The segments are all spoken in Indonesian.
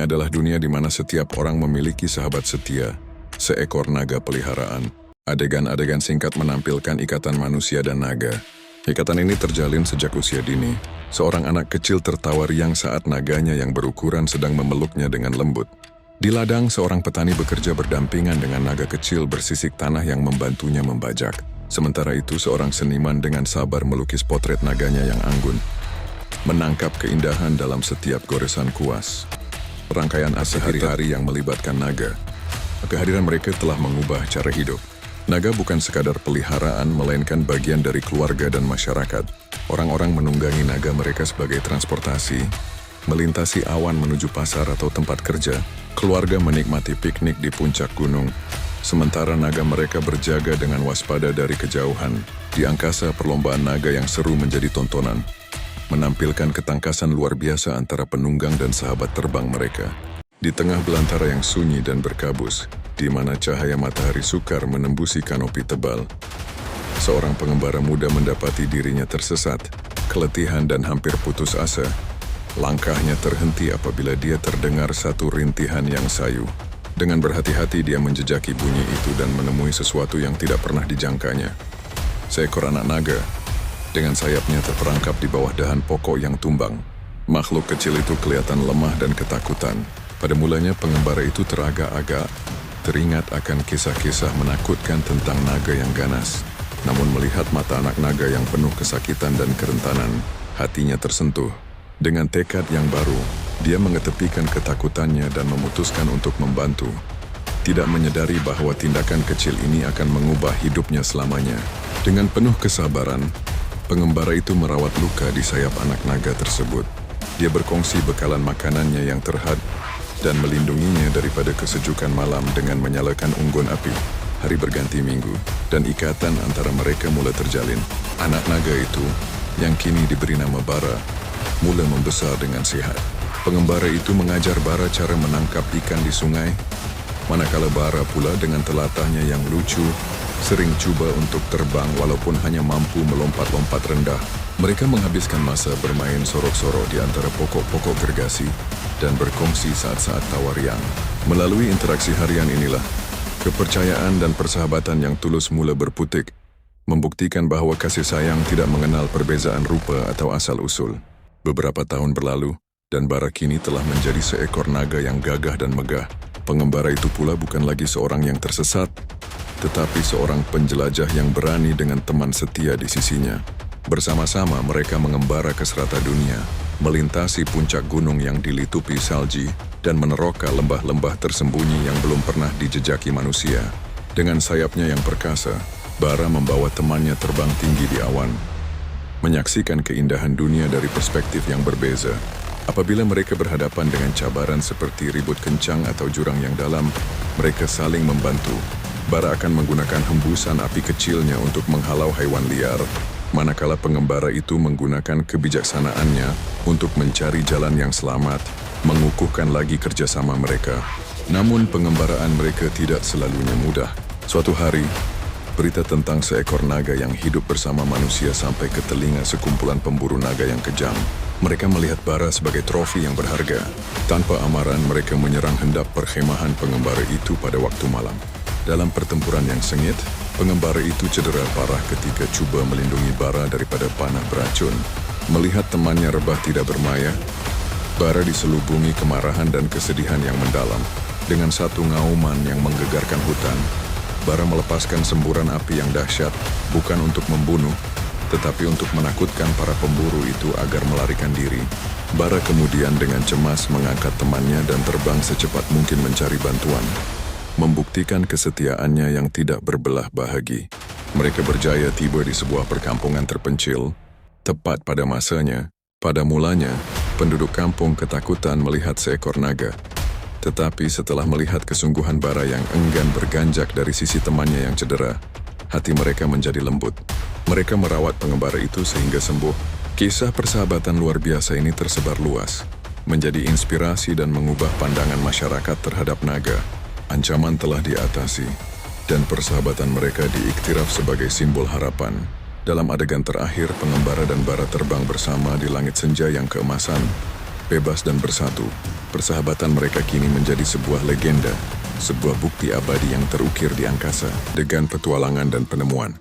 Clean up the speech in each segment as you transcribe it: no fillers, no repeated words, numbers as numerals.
adalah dunia di mana setiap orang memiliki sahabat setia, seekor naga peliharaan. Adegan-adegan singkat menampilkan ikatan manusia dan naga. Ikatan ini terjalin sejak usia dini. Seorang anak kecil tertawa riang saat naganya yang berukuran sedang memeluknya dengan lembut. Di ladang, seorang petani bekerja berdampingan dengan naga kecil bersisik tanah yang membantunya membajak. Sementara itu, seorang seniman dengan sabar melukis potret naganya yang anggun, menangkap keindahan dalam setiap goresan kuas. Rangkaian asa hari-hari yang melibatkan naga. Kehadiran mereka telah mengubah cara hidup. Naga bukan sekadar peliharaan, melainkan bagian dari keluarga dan masyarakat. Orang-orang menunggangi naga mereka sebagai transportasi, melintasi awan menuju pasar atau tempat kerja. Keluarga menikmati piknik di puncak gunung, sementara naga mereka berjaga dengan waspada dari kejauhan. Di angkasa, perlombaan naga yang seru menjadi tontonan, menampilkan ketangkasan luar biasa antara penunggang dan sahabat terbang mereka. Di tengah belantara yang sunyi dan berkabus, di mana cahaya matahari sukar menembusi kanopi tebal, seorang pengembara muda mendapati dirinya tersesat, keletihan dan hampir putus asa. Langkahnya terhenti apabila dia terdengar satu rintihan yang sayu. Dengan berhati-hati dia menjejaki bunyi itu dan menemui sesuatu yang tidak pernah dijangkanya. Seekor anak naga dengan sayapnya terperangkap di bawah dahan pokok yang tumbang. Makhluk kecil itu kelihatan lemah dan ketakutan. Pada mulanya pengembara itu teragak-agak teringat akan kisah-kisah menakutkan tentang naga yang ganas. Namun melihat mata anak naga yang penuh kesakitan dan kerentanan, hatinya tersentuh. Dengan tekad yang baru, dia mengetepikan ketakutannya dan memutuskan untuk membantu. Tidak menyadari bahwa tindakan kecil ini akan mengubah hidupnya selamanya. Dengan penuh kesabaran, pengembara itu merawat luka di sayap anak naga tersebut. Dia berkongsi bekalan makanannya yang terhad dan melindunginya daripada kesejukan malam dengan menyalakan unggun api. Hari berganti minggu, dan ikatan antara mereka mulai terjalin. Anak naga itu, yang kini diberi nama Bara, mula membesar dengan sehat. Pengembara itu mengajar Bara cara menangkap ikan di sungai, manakala Bara pula dengan telatahnya yang lucu, sering cuba untuk terbang walaupun hanya mampu melompat-lompat rendah. Mereka menghabiskan masa bermain sorok-sorok di antara pokok-pokok gergasi dan berkongsi saat-saat tawa riang. Melalui interaksi harian inilah, kepercayaan dan persahabatan yang tulus mula berputik, membuktikan bahwa kasih sayang tidak mengenal perbezaan rupa atau asal-usul. Beberapa tahun berlalu, dan Bara kini telah menjadi seekor naga yang gagah dan megah. Pengembara itu pula bukan lagi seorang yang tersesat, tetapi seorang penjelajah yang berani dengan teman setia di sisinya. Bersama-sama mereka mengembara ke serata dunia, melintasi puncak gunung yang dilitupi salji, dan meneroka lembah-lembah tersembunyi yang belum pernah dijejaki manusia. Dengan sayapnya yang perkasa, Bara membawa temannya terbang tinggi di awan, menyaksikan keindahan dunia dari perspektif yang berbeza. Apabila mereka berhadapan dengan cabaran seperti ribut kencang atau jurang yang dalam, mereka saling membantu. Bara akan menggunakan hembusan api kecilnya untuk menghalau haiwan liar, manakala pengembara itu menggunakan kebijaksanaannya untuk mencari jalan yang selamat, mengukuhkan lagi kerjasama mereka. Namun pengembaraan mereka tidak selalunya mudah. Suatu hari, berita tentang seekor naga yang hidup bersama manusia sampai ke telinga sekumpulan pemburu naga yang kejam. Mereka melihat Bara sebagai trofi yang berharga. Tanpa amaran, mereka menyerang hendap perkhemahan pengembara itu pada waktu malam. Dalam pertempuran yang sengit, pengembara itu cedera parah ketika cuba melindungi Bara daripada panah beracun. Melihat temannya rebah tidak bermaya, Bara diselubungi kemarahan dan kesedihan yang mendalam. Dengan satu ngauman yang menggegarkan hutan, Bara melepaskan semburan api yang dahsyat, bukan untuk membunuh, tetapi untuk menakutkan para pemburu itu agar melarikan diri. Bara kemudian dengan cemas mengangkat temannya dan terbang secepat mungkin mencari bantuan, membuktikan kesetiaannya yang tidak berbelah bahagi. Mereka berjaya tiba di sebuah perkampungan terpencil, tepat pada masanya. Pada mulanya, penduduk kampung ketakutan melihat seekor naga. Tetapi setelah melihat kesungguhan Bara yang enggan berganjak dari sisi temannya yang cedera, hati mereka menjadi lembut. Mereka merawat pengembara itu sehingga sembuh. Kisah persahabatan luar biasa ini tersebar luas, menjadi inspirasi dan mengubah pandangan masyarakat terhadap naga. Ancaman telah diatasi, dan persahabatan mereka diiktiraf sebagai simbol harapan. Dalam adegan terakhir, pengembara dan Bara terbang bersama di langit senja yang keemasan. bebas dan bersatu. Persahabatan mereka kini menjadi sebuah legenda, sebuah bukti abadi yang terukir di angkasa, dengan petualangan dan penemuan.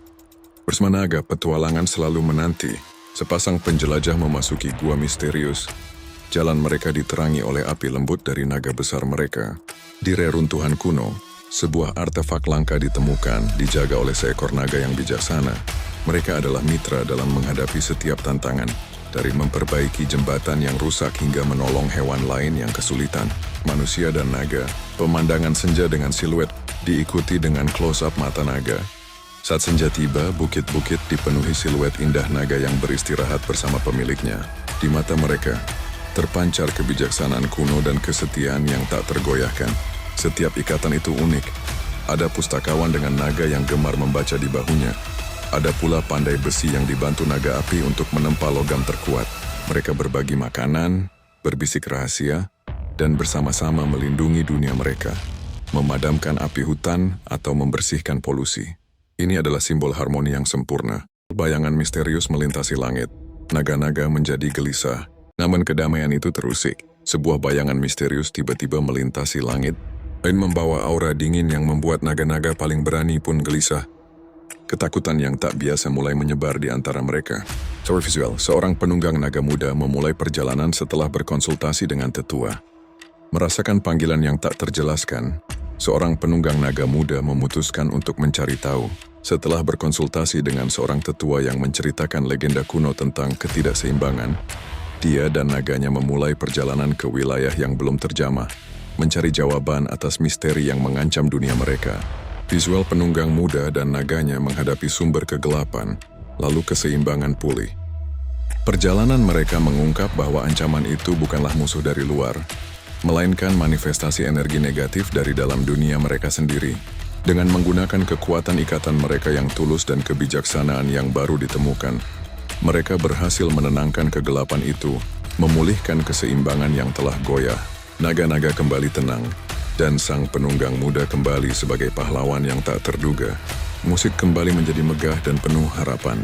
Bersama naga, petualangan selalu menanti. Sepasang penjelajah memasuki gua misterius. Jalan mereka diterangi oleh api lembut dari naga besar mereka. Di reruntuhan kuno, sebuah artefak langka ditemukan, dijaga oleh seekor naga yang bijaksana. Mereka adalah mitra dalam menghadapi setiap tantangan, dari memperbaiki jembatan yang rusak hingga menolong hewan lain yang kesulitan. Manusia dan naga, pemandangan senja dengan siluet diikuti dengan close-up mata naga. Saat senja tiba, bukit-bukit dipenuhi siluet indah naga yang beristirahat bersama pemiliknya. Di mata mereka, terpancar kebijaksanaan kuno dan kesetiaan yang tak tergoyahkan. Setiap ikatan itu unik. Ada pustakawan dengan naga yang gemar membaca di bahunya. Ada pula pandai besi yang dibantu naga api untuk menempa logam terkuat. Mereka berbagi makanan, berbisik rahasia, dan bersama-sama melindungi dunia mereka, memadamkan api hutan atau membersihkan polusi. Ini adalah simbol harmoni yang sempurna. Bayangan misterius melintasi langit. Naga-naga menjadi gelisah. Namun kedamaian itu terusik. Sebuah bayangan misterius tiba-tiba melintasi langit dan membawa aura dingin yang membuat naga-naga paling berani pun gelisah. Ketakutan yang tak biasa mulai menyebar di antara mereka. Secara visual, seorang penunggang naga muda memulai perjalanan setelah berkonsultasi dengan tetua. Merasakan panggilan yang tak terjelaskan, seorang penunggang naga muda memutuskan untuk mencari tahu. Setelah berkonsultasi dengan seorang tetua yang menceritakan legenda kuno tentang ketidakseimbangan, dia dan naganya memulai perjalanan ke wilayah yang belum terjamah, mencari jawaban atas misteri yang mengancam dunia mereka. Visual penunggang muda dan naganya menghadapi sumber kegelapan, lalu keseimbangan pulih. Perjalanan mereka mengungkap bahwa ancaman itu bukanlah musuh dari luar, melainkan manifestasi energi negatif dari dalam dunia mereka sendiri. Dengan menggunakan kekuatan ikatan mereka yang tulus dan kebijaksanaan yang baru ditemukan, mereka berhasil menenangkan kegelapan itu, memulihkan keseimbangan yang telah goyah. Naga-naga kembali tenang, dan sang penunggang muda kembali sebagai pahlawan yang tak terduga. Musik kembali menjadi megah dan penuh harapan.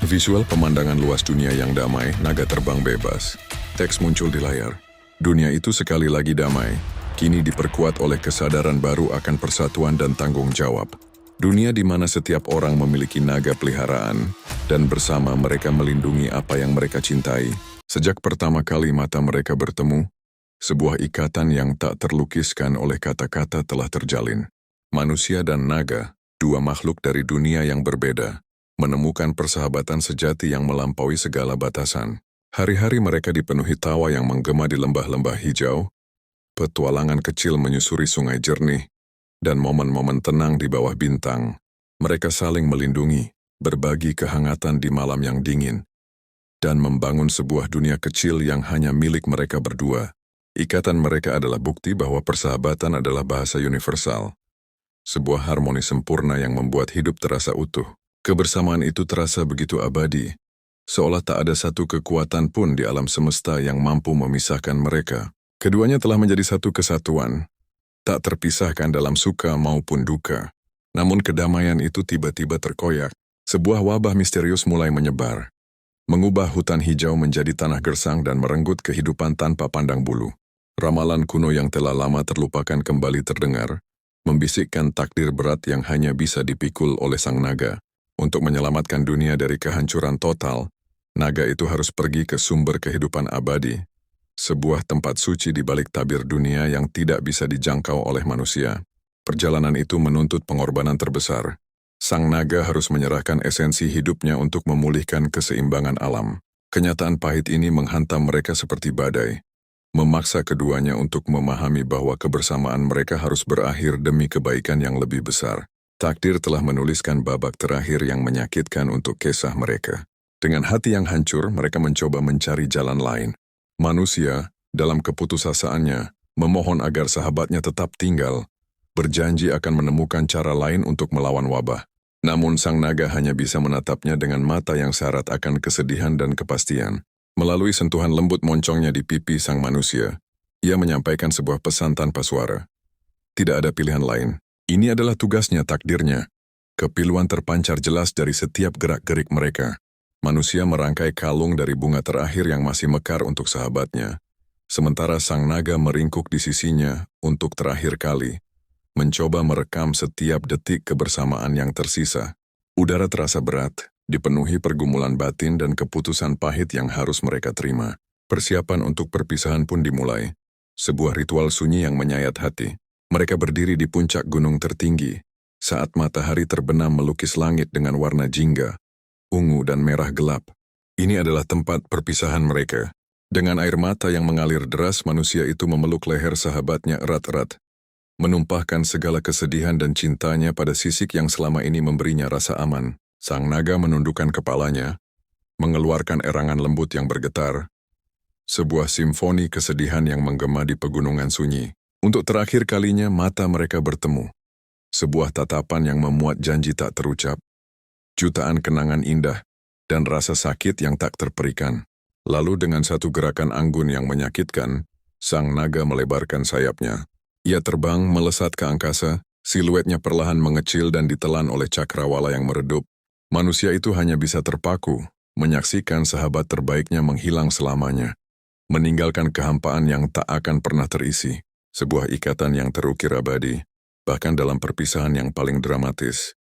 Visual pemandangan luas dunia yang damai, naga terbang bebas. Teks muncul di layar. Dunia itu sekali lagi damai, kini diperkuat oleh kesadaran baru akan persatuan dan tanggung jawab. Dunia di mana setiap orang memiliki naga peliharaan, dan bersama mereka melindungi apa yang mereka cintai. Sejak pertama kali mata mereka bertemu, sebuah ikatan yang tak terlukiskan oleh kata-kata telah terjalin. Manusia dan naga, dua makhluk dari dunia yang berbeda, menemukan persahabatan sejati yang melampaui segala batasan. Hari-hari mereka dipenuhi tawa yang menggema di lembah-lembah hijau, petualangan kecil menyusuri sungai jernih, dan momen-momen tenang di bawah bintang. Mereka saling melindungi, berbagi kehangatan di malam yang dingin, dan membangun sebuah dunia kecil yang hanya milik mereka berdua. Ikatan mereka adalah bukti bahwa persahabatan adalah bahasa universal. Sebuah harmoni sempurna yang membuat hidup terasa utuh. Kebersamaan itu terasa begitu abadi, seolah tak ada satu kekuatan pun di alam semesta yang mampu memisahkan mereka. Keduanya telah menjadi satu kesatuan, tak terpisahkan dalam suka maupun duka. Namun kedamaian itu tiba-tiba terkoyak. Sebuah wabah misterius mulai menyebar, mengubah hutan hijau menjadi tanah gersang dan merenggut kehidupan tanpa pandang bulu. Ramalan kuno yang telah lama terlupakan kembali terdengar, membisikkan takdir berat yang hanya bisa dipikul oleh sang naga. Untuk menyelamatkan dunia dari kehancuran total, naga itu harus pergi ke sumber kehidupan abadi, sebuah tempat suci di balik tabir dunia yang tidak bisa dijangkau oleh manusia. Perjalanan itu menuntut pengorbanan terbesar. Sang naga harus menyerahkan esensi hidupnya untuk memulihkan keseimbangan alam. Kenyataan pahit ini menghantam mereka seperti badai, memaksa keduanya untuk memahami bahwa kebersamaan mereka harus berakhir demi kebaikan yang lebih besar. Takdir telah menuliskan babak terakhir yang menyakitkan untuk kisah mereka. Dengan hati yang hancur, mereka mencoba mencari jalan lain. Manusia, dalam keputusasaannya, memohon agar sahabatnya tetap tinggal, berjanji akan menemukan cara lain untuk melawan wabah. Namun sang naga hanya bisa menatapnya dengan mata yang syarat akan kesedihan dan kepastian. Melalui sentuhan lembut moncongnya di pipi sang manusia, ia menyampaikan sebuah pesan tanpa suara. Tidak ada pilihan lain. Ini adalah tugasnya, takdirnya. Kepiluan terpancar jelas dari setiap gerak-gerik mereka. Manusia merangkai kalung dari bunga terakhir yang masih mekar untuk sahabatnya. sementara sang naga meringkuk di sisinya untuk terakhir kali, mencoba merekam setiap detik kebersamaan yang tersisa. Udara terasa berat, dipenuhi pergumulan batin dan keputusan pahit yang harus mereka terima. Persiapan untuk perpisahan pun dimulai. Sebuah ritual sunyi yang menyayat hati. Mereka berdiri di puncak gunung tertinggi, saat matahari terbenam melukis langit dengan warna jingga, ungu dan merah gelap. Ini adalah tempat perpisahan mereka. Dengan air mata yang mengalir deras, manusia itu memeluk leher sahabatnya erat-erat, menumpahkan segala kesedihan dan cintanya pada sisik yang selama ini memberinya rasa aman. Sang naga menundukkan kepalanya, mengeluarkan erangan lembut yang bergetar, sebuah simfoni kesedihan yang menggema di pegunungan sunyi. Untuk terakhir kalinya mata mereka bertemu. Sebuah tatapan yang memuat janji tak terucap, jutaan kenangan indah, dan rasa sakit yang tak terperikan. Lalu dengan satu gerakan anggun yang menyakitkan, sang naga melebarkan sayapnya. Ia terbang melesat ke angkasa, siluetnya perlahan mengecil dan ditelan oleh cakrawala yang meredup. Manusia itu hanya bisa terpaku, menyaksikan sahabat terbaiknya menghilang selamanya, meninggalkan kehampaan yang tak akan pernah terisi. Sebuah ikatan yang terukir abadi, bahkan dalam perpisahan yang paling dramatis.